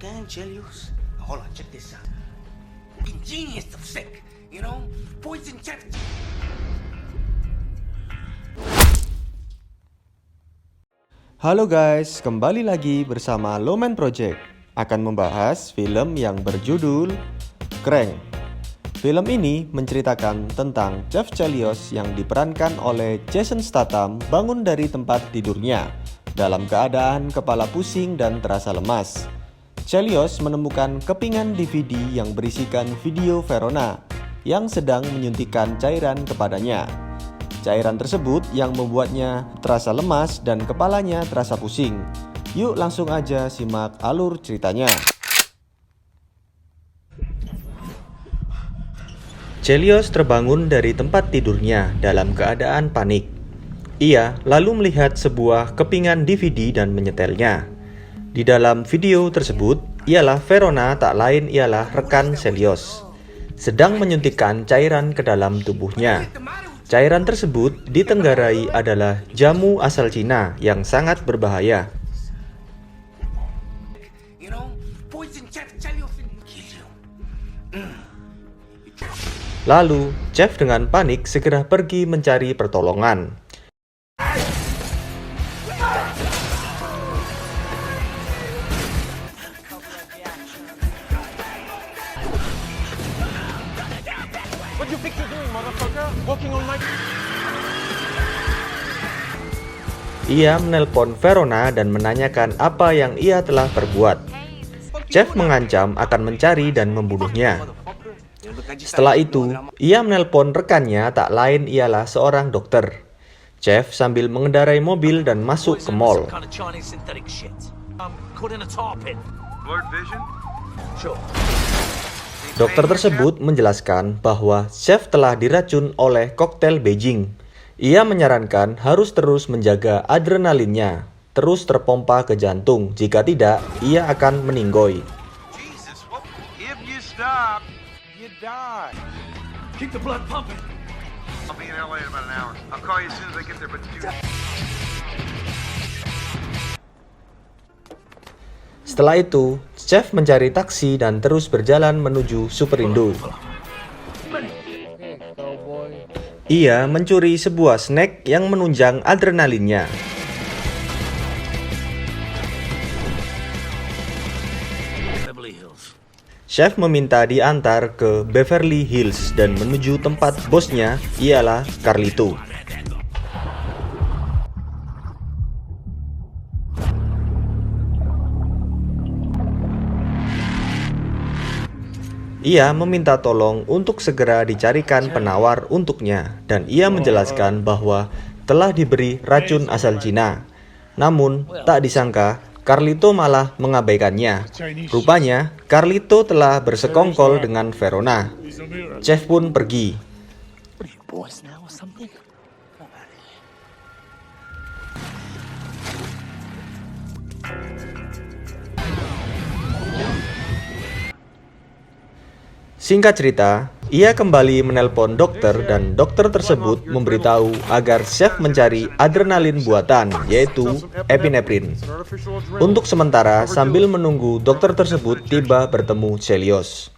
can, Chelios. Hold on, check this out. Ingenious of sick, you know? Poison jet. Halo guys, kembali lagi bersama Lowman Project. Akan membahas film yang berjudul Crank. Film ini menceritakan tentang Jeff Chelios yang diperankan oleh Jason Statham bangun dari tempat tidurnya dalam keadaan kepala pusing dan terasa lemas. Chelios menemukan kepingan DVD yang berisikan video Verona yang sedang menyuntikkan cairan kepadanya. Cairan tersebut yang membuatnya terasa lemas dan kepalanya terasa pusing. Yuk langsung aja simak alur ceritanya. Chelios terbangun dari tempat tidurnya dalam keadaan panik. Ia lalu melihat sebuah kepingan DVD dan menyetelnya. Di dalam video tersebut, ialah Verona tak lain ialah rekan Chelios, sedang menyuntikkan cairan ke dalam tubuhnya. Cairan tersebut ditenggarai adalah jamu asal Cina yang sangat berbahaya. Lalu, Jeff dengan panik segera pergi mencari pertolongan. Ia menelpon Verona dan menanyakan apa yang ia telah perbuat. Jeff mengancam akan mencari dan membunuhnya. Setelah itu, ia menelpon rekannya tak lain ialah seorang dokter. Jeff sambil mengendarai mobil dan masuk ke mall. Dokter tersebut menjelaskan bahwa Jeff telah diracun oleh koktail Beijing. Ia menyarankan harus terus menjaga adrenalinnya, terus terpompa ke jantung. Jika tidak, ia akan meninggoy. Setelah itu, Jeff mencari taksi dan terus berjalan menuju Superindo. Ia mencuri sebuah snack yang menunjang adrenalinnya. Chef meminta diantar ke Beverly Hills dan menuju tempat bosnya ialah Carlito. Ia meminta tolong untuk segera dicarikan penawar untuknya dan ia menjelaskan bahwa telah diberi racun asal Cina. Namun, tak disangka Carlito malah mengabaikannya. Rupanya, Carlito telah bersekongkol dengan Verona. Jeff pun pergi. Singkat cerita, ia kembali menelpon dokter dan dokter tersebut memberitahu agar Chef mencari adrenalin buatan, yaitu epinefrin. Untuk sementara, sambil menunggu dokter tersebut tiba bertemu Chelios.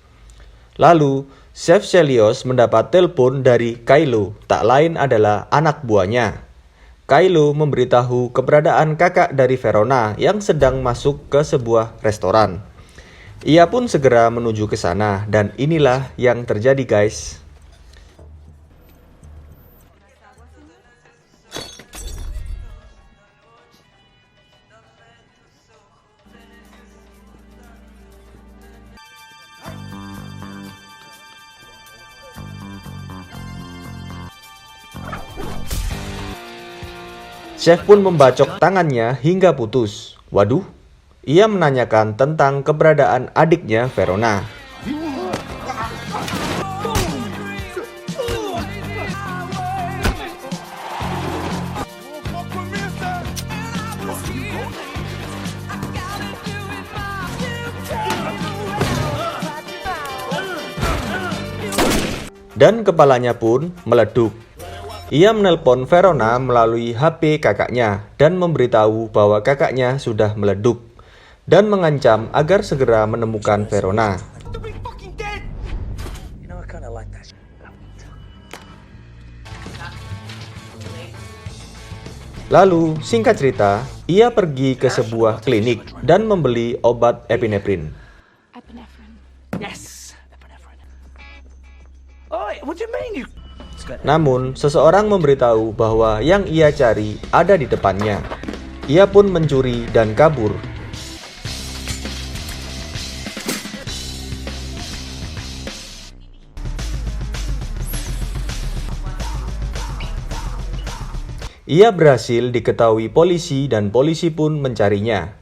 Lalu, Chef Chelios mendapat telepon dari Kylo, tak lain adalah anak buahnya. Kylo memberitahu keberadaan kakak dari Verona yang sedang masuk ke sebuah restoran. Ia pun segera menuju ke sana dan inilah yang terjadi, guys. Chef pun membacok tangannya hingga putus. Waduh. Ia menanyakan tentang keberadaan adiknya Verona. Dan kepalanya pun meleduk. Ia menelpon Verona melalui HP kakaknya dan memberitahu bahwa kakaknya sudah meleduk. dan mengancam agar segera menemukan Verona. Lalu, singkat cerita, ia pergi ke sebuah klinik dan membeli obat epinefrin. Yes, epinephrine. Oh, what do you mean you? Namun, seseorang memberitahu bahwa yang ia cari ada di depannya. Ia pun mencuri dan kabur. Ia berhasil diketahui polisi dan polisi pun mencarinya.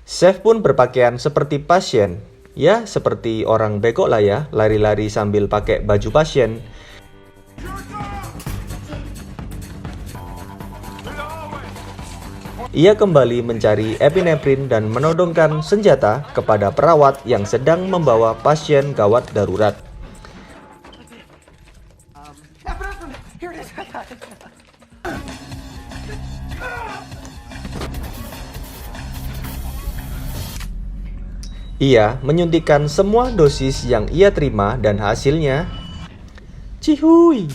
Chef pun berpakaian seperti pasien. Ya, seperti orang bego lah ya, lari-lari sambil pakai baju pasien. Ia kembali mencari epinefrin dan menodongkan senjata kepada perawat yang sedang membawa pasien gawat darurat. Ia menyuntikkan semua dosis yang ia terima dan hasilnya cihuy.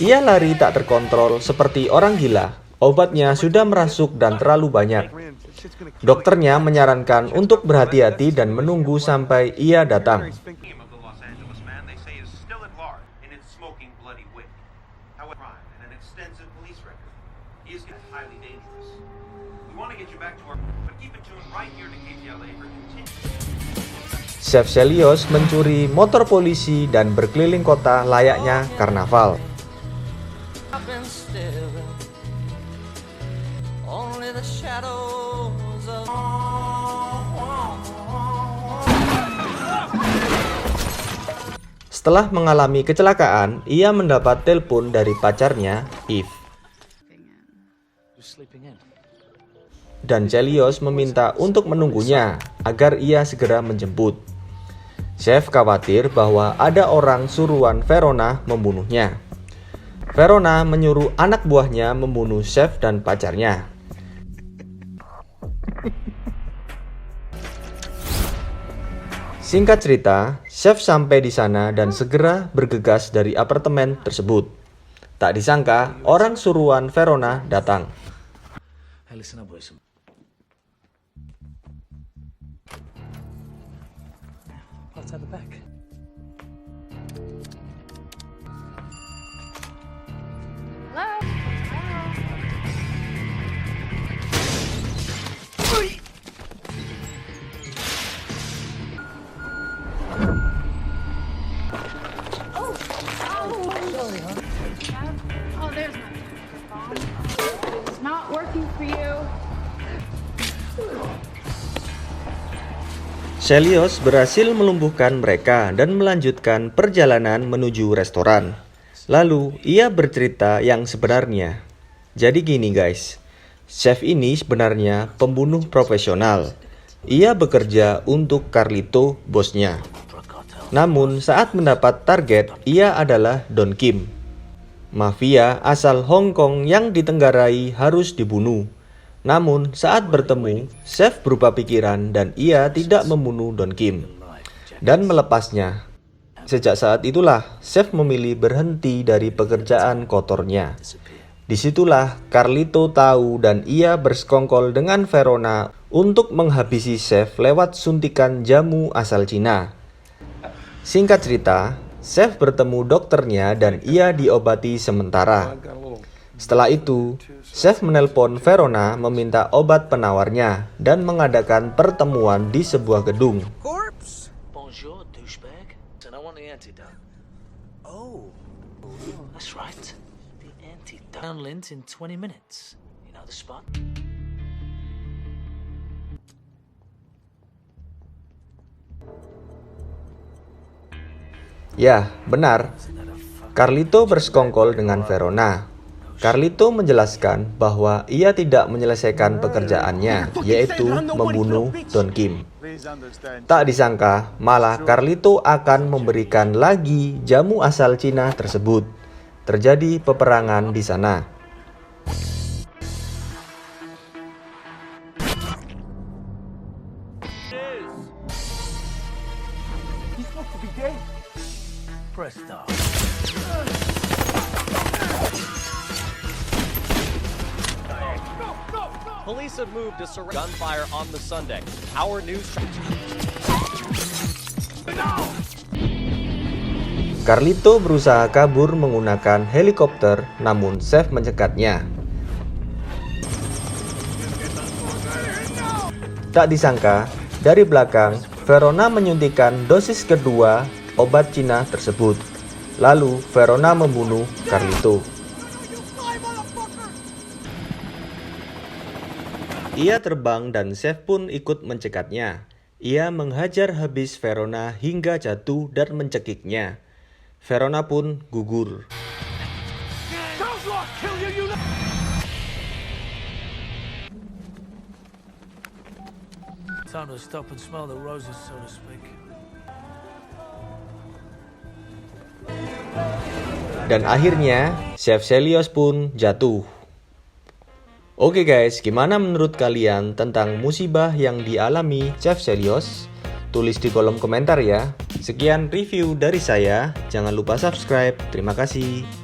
Ia lari tak terkontrol seperti orang gila. Obatnya sudah merasuk dan terlalu banyak. Dokternya menyarankan untuk berhati-hati dan menunggu sampai ia datang. Chef Chelios mencuri motor polisi dan berkeliling kota layaknya karnaval. Setelah mengalami kecelakaan, ia mendapat telepon dari pacarnya, Eve. Dan Chelios meminta untuk menunggunya agar ia segera menjemput. Chef khawatir bahwa ada orang suruhan Verona membunuhnya. Verona menyuruh anak buahnya membunuh Chef dan pacarnya. Singkat cerita, Chef sampai di sana dan segera bergegas dari apartemen tersebut. Tak disangka, orang suruhan Verona datang. Hey, listen up, boys. Outside the back. Oh, there's my phone. It's not working for you. Chelios berhasil melumpuhkan mereka dan melanjutkan perjalanan menuju restoran. Lalu, ia bercerita yang sebenarnya. Jadi gini guys, Chef ini sebenarnya pembunuh profesional. Ia bekerja untuk Carlito, bosnya. Namun, saat mendapat target, ia adalah Don Kim. Mafia asal Hong Kong yang ditenggarai harus dibunuh. Namun, saat bertemu, Chef berubah pikiran dan ia tidak membunuh Don Kim dan melepasnya. Sejak saat itulah, Chef memilih berhenti dari pekerjaan kotornya. Disitulah Carlito tahu dan ia bersekongkol dengan Verona untuk menghabisi Chef lewat suntikan jamu asal Cina. Singkat cerita, Chef bertemu dokternya dan ia diobati sementara. Setelah itu, Chef menelpon Verona meminta obat penawarnya dan mengadakan pertemuan di sebuah gedung. Bonjour, douchebag. And I want the antidote. Oh, that's right. The antidote. Down lint in 20 minutes. You know the spot? Ya, benar. Carlito bersekongkol dengan Verona. Carlito menjelaskan bahwa ia tidak menyelesaikan pekerjaannya, yaitu membunuh Don Kim. Tak disangka, malah Carlito akan memberikan lagi jamu asal Cina tersebut. Terjadi peperangan di sana. Press start. Police have moved to surround gunfire on the Sunday. Our news. Carlito berusaha kabur menggunakan helikopter, namun Chef mencekatnya. Tak disangka, dari belakang, Verona menyuntikkan dosis kedua obat Cina tersebut. Lalu, Verona membunuh Carlito. Ia terbang dan Chef pun ikut mencekatnya. Ia menghajar habis Verona hingga jatuh dan mencekiknya. Verona pun gugur. Time to stop and smell the roses, so to speak. Dan akhirnya, Chef Chelios pun jatuh. Oke guys, gimana menurut kalian tentang musibah yang dialami Chef Chelios? Tulis di kolom komentar ya. Sekian review dari saya. Jangan lupa subscribe. Terima kasih.